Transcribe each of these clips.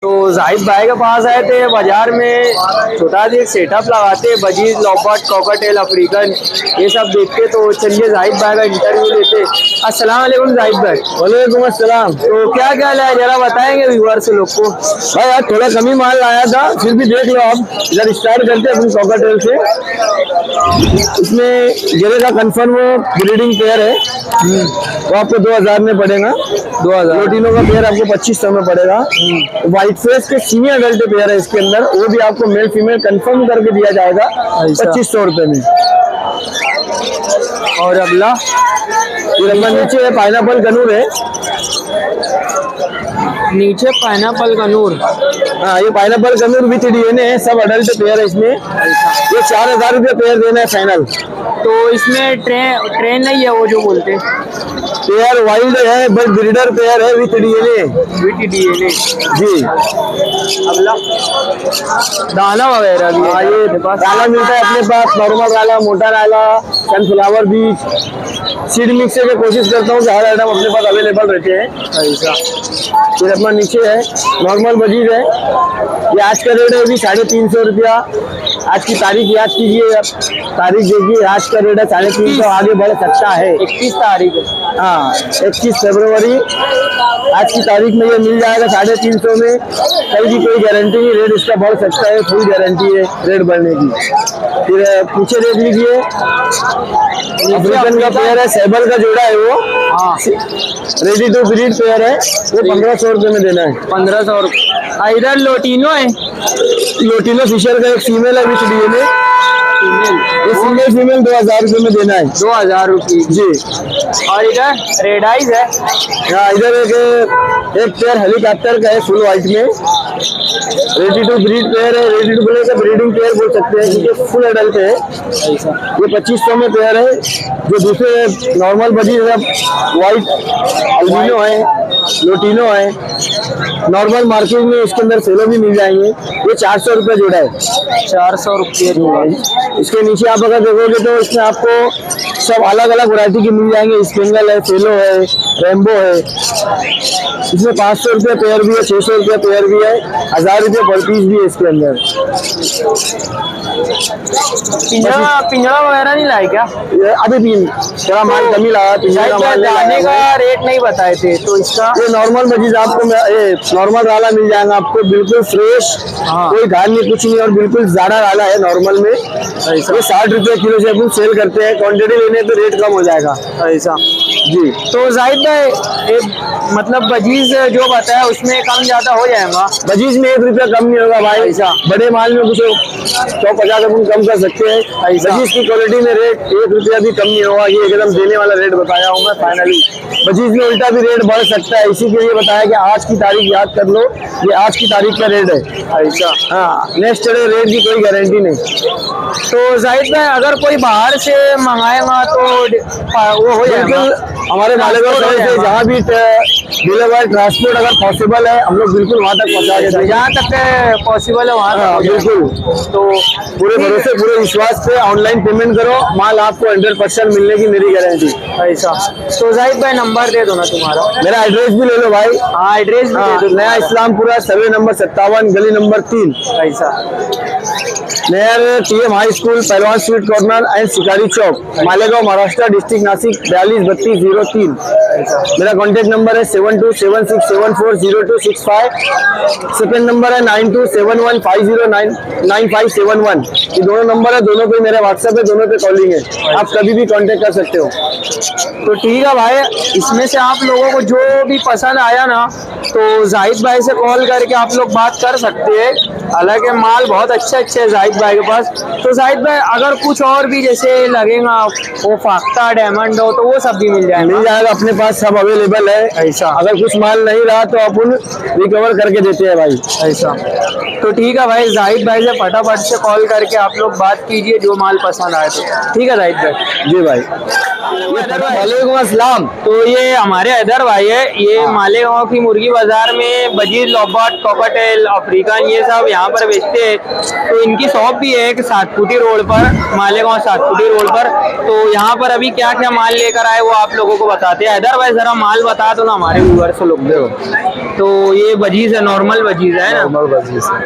तो जाहिद भाई के पास आए थे बाजार में, छोटा सा एक सेटअप लगाते, बजीज, लॉपट, कॉकटेल, अफ्रीकन ये सब देखते। तो चलिए जाहिद भाई का इंटरव्यू लेते। अस्सलाम वालेकुम जाहिद भाई। वालेकुम अस्सलाम। तो क्या क्या लाया जरा बताएंगे व्यूअर्स लोग को। भाई आज थोड़ा कमी माल लाया था, फिर भी देख लो आप। इधर स्टार्ट करते हैं अपनी कॉकटेल से। इसमें गिरे का कंफर्म ब्रीडिंग पेयर है, वो आपको 2000 में पड़ेगा। 2000। लोटिनो का पेयर आपको 2500 में पड़ेगा। व्हाइट फेस के सीनियर अडल्ट पेयर है इसके अंदर, वो भी आपको मेल फीमेल कंफर्म करके दिया जाएगा 2500 रुपए में। और अगला फिर अपना नीचे है पाइनएप्पल कनूर है। नीचे पाइनएप्पल का नूर। हाँ, ये पाइनएप्पल कनूर विथ डीएनए है, सब अडल्ट पेयर है इसमें। ये 4000 रुपये पेयर देना है फाइनल। तो इसमें ट्रेन नहीं है वो जो बोलते हैं। पेयर वाइल्ड है बट ब्रीडर पेयर है विथ डीएनए। जी। अगला दाना वगैरह भी हाँ, ये डाला मिलता है अपने पास, नॉर्मल डाला, मोटा डाला, सनफ्लावर बीज, सीड मिक्स से कोशिश करता हूँ कि हर आइटम अपने पास अवेलेबल रहते हैं। ऐसा। फिर अपना नीचे है नॉर्मल बजीज है, ये आज का रेट है अभी 350 रुपया। आज की तारीख याद कीजिए, अब तारीख देखिए, आज का रेट है 350, आगे बढ़ सकता है। 21 तारीख। हाँ, 21 फरवरी आज की तारीख में ये मिल जाएगा 350 में। कहीं की कोई गारंटी नहीं, रेट इसका बढ़ सकता है, फुल गारंटी है रेट बढ़ने की। फिर पीछे देख लीजिए, अफ्रीकन का पेयर है, सेबल का जोड़ा है वो। हाँ, रेडी टू ब्रीड पेयर है, वो 1500 रुपये में देना है। 1500 रुपये। इधर लोटिनो है, लोटिनो फिशर का एक फीमेल है विथ डीएनए, ये सिंगल फीमेल 2000 रुपये में देना है। 2000 रुपये जी। और इधर रेड आइज है। हाँ, इधर एक पेयर हेलीकॉप्टर का है फुल व्हाइट में, रेडी टू ब्रीड पेयर है। रेडी टू ब्रीड का ब्रीडिंग पेयर बोल सकते हैं क्योंकि फुल एडल्ट है। ये 2500 में पेयर है। जो दूसरे नॉर्मल बजी है, व्हाइट अल्बिनो है, लोटिनो है, नॉर्मल मार्केट में इसके अंदर सेलो भी मिल जाएंगे। ये 400 रुपये जोड़ा है। 400 रुपये। इसके नीचे आप अगर देखोगे तो इसमें आपको सब अलग अलग वैरायटी के मिल जाएंगे। स्पेंगल है, फेलो है, रेम्बो है। इसमें 500 रुपये पेयर भी है, 600 रुपये पेयर भी है, 1000 रुपये पर पीस भी है इसके अंदर। पिंजरा वगैरह नहीं लाए क्या? अभी भी थोड़ा माल कमी लगा, पिंजरा माल दाने का रेट नहीं बताए थे तो इसका। ये नॉर्मल मजीज आपको नॉर्मल राला मिल जाएगा आपको, बिल्कुल फ्रेश। हाँ। कोई घाट नहीं, कुछ नहीं, और बिल्कुल ज्यादा राला है नॉर्मल में। ये 60 रुपये किलो से अपन सेल करते हैं, क्वांटिटी लेने तो रेट कम हो जाएगा। ऐसा। जी। तो जाहिद भाई मतलब बजीज जो बताया उसमें कम ज्यादा हो जाएगा? बजीज में 1 रुपया कम नहीं होगा भाई। ऐसा। बड़े माल में कुछ 150 अपन कम कर सकते हैं। बजीज की क्वालिटी में रेट 1 रुपया भी कम नहीं होगा। ये एकदम देने वाला रेट बताया हूँ मैं फाइनली। बजीज में उल्टा भी रेट बढ़ सकता है, इसी के लिए बताया कि आज की तारीख याद कर लो, ये आज की तारीख का रेट है। ऐसा। हाँ, नेक्स्ट डे रेट की कोई गारंटी नहीं। तो जाहिद भाई अगर कोई बाहर से मंगाएगा तो वो हो जाएगा? हमारे मालेगांव शहर से जहाँ भी डिलीवर ट्रांसपोर्ट अगर पॉसिबल है, हम लोग बिल्कुल वहाँ तक पहुँचा के देंगे। जहाँ तक पॉसिबल है वहाँ तक। बिल्कुल। तो पूरे भरोसे, पूरे विश्वास पे ऑनलाइन पेमेंट करो, माल आपको 100% मिलने की मेरी गारंटी। ऐसा। तो जाहिद भाई नंबर दे दो ना तुम्हारा। मेरा एड्रेस भी ले लो भाई। हाँ, एड्रेस भी दे दो। नया इस्लामपुरा, सर्वे नंबर 57, गली नंबर 3। ऐसा। नियर TM हाई स्कूल, पहलवान स्वीट कॉर्नर एंड शिकारी चौक, मालेगांव, महाराष्ट्र, डिस्ट्रिक्ट नासिक 423203। मेरा कॉन्टेक्ट नंबर है 7276740265। सेकेंड नंबर है 9271509571। ये दोनों नंबर है, दोनों पे मेरा व्हाट्सएप है, दोनों पे कॉलिंग है, आप कभी भी कांटेक्ट कर सकते हो। तो ठीक है भाई, इसमें से आप लोगों को जो भी पसंद आया ना तो जाहिद भाई से कॉल करके आप लोग बात कर सकते हैं। हालांकि माल बहुत अच्छे है जाहिद भाई के पास। तो जाहिद भाई अगर कुछ और भी जैसे लगेगा, वो फाख्ता, डायमंड हो, तो वो सब भी मिल जाएगा अपने पास, सब अवेलेबल है। ऐसा। अगर कुछ माल नहीं रहा तो अपन रिकवर करके देते हैं भाई। ऐसा। तो ठीक है भाई, जाहिद भाई से फटाफट से कॉल करके आप लोग बात कीजिए जो माल पसंद आए तो। ठीक है जाहिद भाई। जी भाई। वालेकुम अस्सलाम। तो ये हमारे हैदर भाई है, ये मालेगांव की मुर्गी बाजार में बजीज, लॉबट, कॉकटेल, अफ्रीकन ये सब यहाँ पर बेचते हैं। तो इनकी शॉप भी है एक 7 फुटी रोड पर, मालेगांव 7 फुटी रोड पर। तो यहाँ पर अभी क्या क्या माल लेकर आए वो आप लोगों को बताते हैं। हैदर भाई जरा माल बता दो ना हमारे व्यूअर्स लोग। तो ये बजीज है, नॉर्मल बजीज है ना। नॉर्मल बजीज है।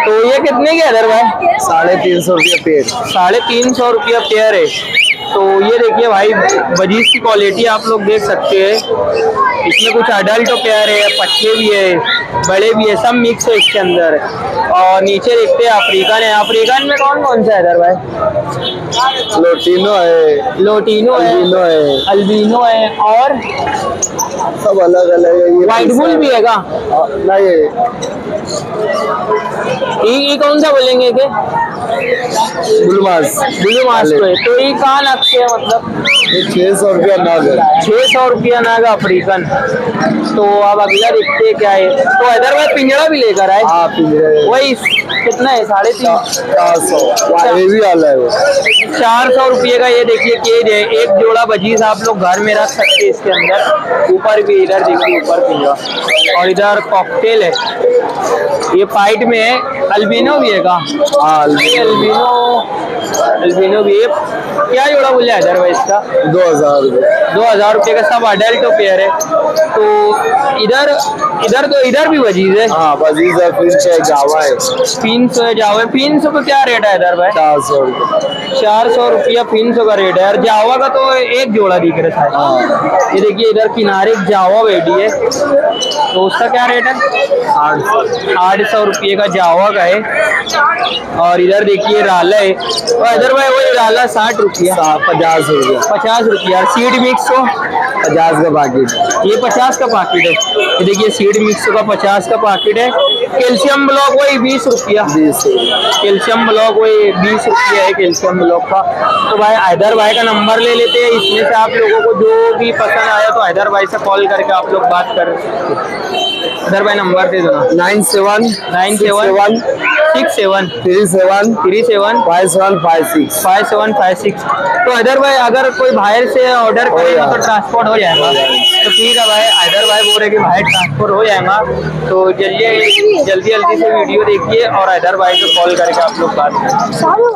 तो ये कितने के अदर भाई? 350 रुपये पेड़। 350 रुपया पेयर है। तो ये देखिए भाई, बजीज की क्वालिटी आप लोग देख सकते हैं। इसमें कुछ अडल्ट पेयर है, पट्टे भी है, बड़े भी है, सब मिक्स है इसके अंदर। और नीचे देखते हैं अफ्रीकन है। अफ्रीकन में कौन कौन सा है इधर भाई? लोटिनो है, लोटिनो है, अल्बिनो है, अल्बिनो है, और सब अलग अलग है। ये व्हाइट बुल भी है का? नहीं, ये कौन सा बोलेंगे के? ब्लू मास को है। तो ये कहाँ नग से है मतलब? ये 600 रुपया नग है। 600 रुपया नग अफ्रीकन। तो अब अगला देखते हैं क्या है। तो इधर में पिंजरा भी लेकर आए। हाँ, पिंजरे वही कितना है? 350। 400। ये भी वाला है वो। 400 रुपये का ये देखिए केज है। एक जोड़ा बजीज आप लोग घर में रख सकते हैं इसके अंदर। ऊपर भी, इधर देखिए ऊपर पिंजरा, और इधर कॉकटेल है। ये फाइट में है। अल्बिनो भी है का? हाँ, अल्बिनो भी है। क्या जोड़ा बोले इधर भाई इसका? 2000 रुपये। 2000 रुपये का सब अडल्ट पेयर है। तो इधर भी बजीज है। हाँ, बजीज है, फिंच है, जावा है। 300 है जावा। 300 का क्या रेट है इधर भाई? 400 रुपये। 400 रुपया 300 का रेट है। और जावा का तो एक जोड़ा दिख रहा है। ये देखिए इधर किनारे एक जावा बैठी है, तो उसका क्या रेट है? 800 रुपये का जावा का है। और इधर देखिए राला है। और इधर भाई वही राला 60 रुपया। 50 रुपया। 50 रुपया। और सीड मिक्स को 50 का पैकेट। ये 50 का पैकेट है। ये देखिए सीड मिक्स का 50 का पैकेट है। कैल्शियम ब्लॉक वही 20 रुपया। 20। कैल्शियम ब्लॉक वही 20 रुपया है कैल्शियम ब्लॉक का। तो भाई हैदर भाई का नंबर ले लेते हैं। इसमें से आप लोगों को जो भी पसंद आया तो हैदर भाई से कॉल करके आप लोग बात कर सकते हैं। हैदर भाई नंबर दे दो ना। 97 67 37 37 5756। 5756। तो हैदर भाई अगर कोई बाहर से ऑर्डर करेगा तो ट्रांसपोर्ट हो जाएगा? तो ठीक है भाई, हैदर भाई बोल रहे कि बाहर ट्रांसपोर्ट हो जाएगा। तो जल्दी से वीडियो देखिए और हैदर भाई को कॉल करके आप लोग बात करें।